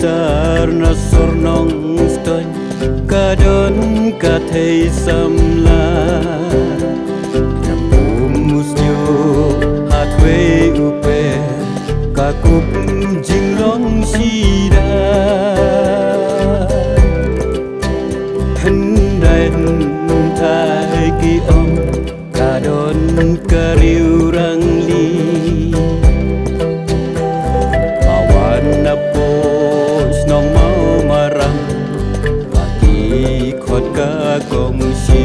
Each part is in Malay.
na sornong stoy kadon ka thei samla musnyo hatwe upe ka kup jinglong sida hendai thai ki om kadon kariu rangli awan napo snong mau marang pagi khot ka kong si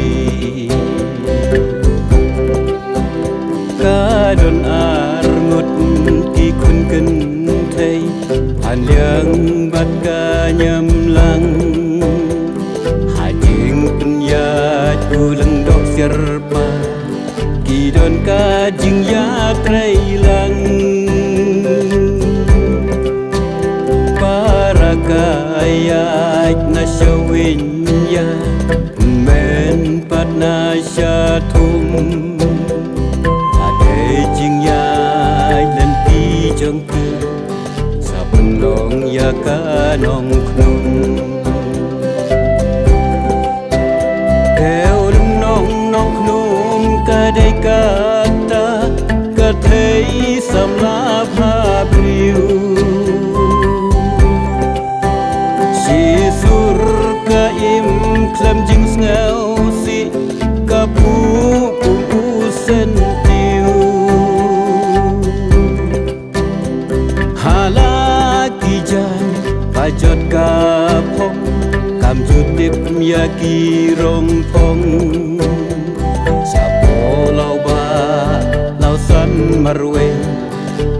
kadon ar ngut ki kun ken thei an liang bat ka nyam lang hajing punya tulang dok serba ki don ka jing ya trai lang para kaya na shawin ya men pat na sha thum jing ya lên pi trong tư sập lòng ya ca nong khung theo lưng nong nong khung ca đây ca ta ca thấy sầm lá pha biu si sur ca im klem jing ngao si ca pu pu sen jot ka phong kam jutip ya ki rong phong sa po lau ba lau san marwe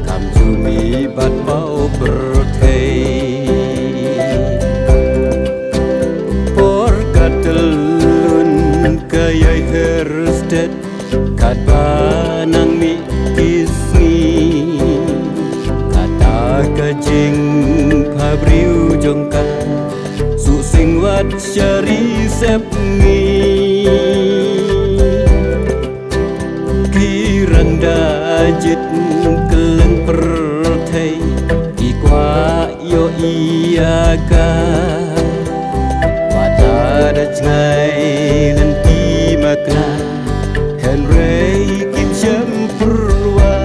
kam ju mi bat pau berthei por katlun kayai herstet kat ba nang mi kisni kata kajing Abriu jongka su sing wat syari sep mi kirang dajit keleng perthei ki kwa yo iaka mata daj ngai len ti makna henrei kim syam perwa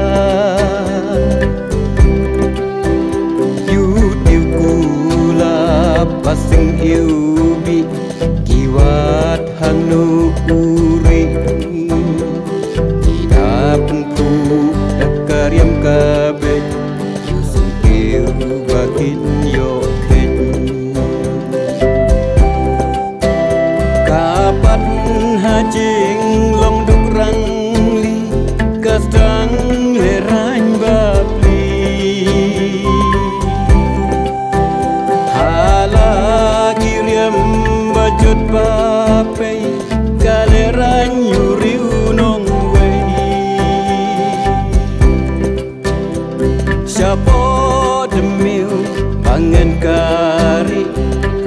pasing yêu bi kiwat hanu puri tidak pu dakariam kabe yusung kiu bakin yo ken kapan hajing long duk rang li kastang lerang babli bajut bapai galeran yuriu nong wei siapa demiu pangan kari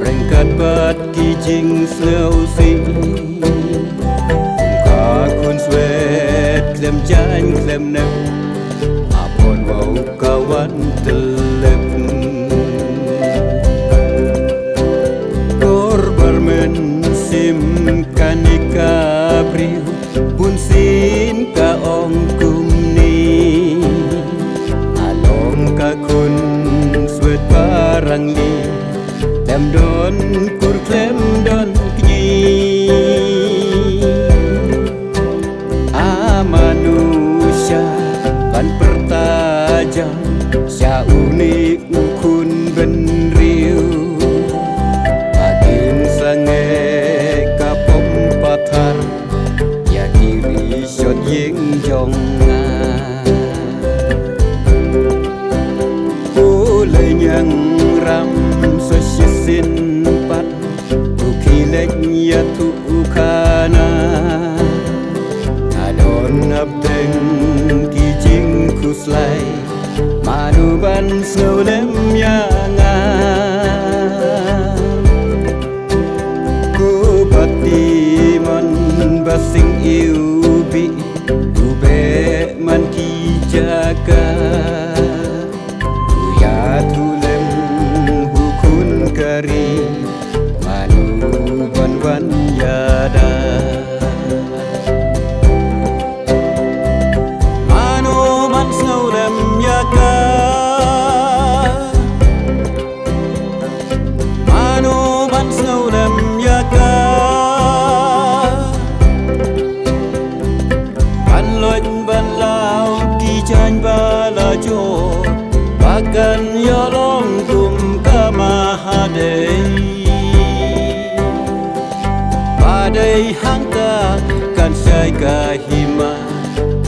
rengkat bat kijing selausi kakun swet klem jan klem nem apon wau kawan telep sim kanika priu pun sin ka ong kum ni along ka kun swet parang li dem don kur klem don kni manusia pan pertajam sya unik kun ben riu agin sange pathar ya kiri shot yeng jong nga le nyang ram so shisin pat tu kilek ya tu kana adon abdeng ki jing kuslai manuban snolem ya nga ku pati basing yêu bi tu be man ki jaga tu ya tu lem bu bagai kahima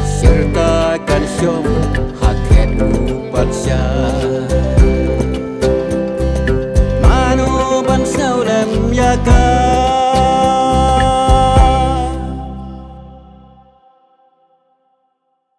sertakan syom haket upatsya mano ban saulem yaka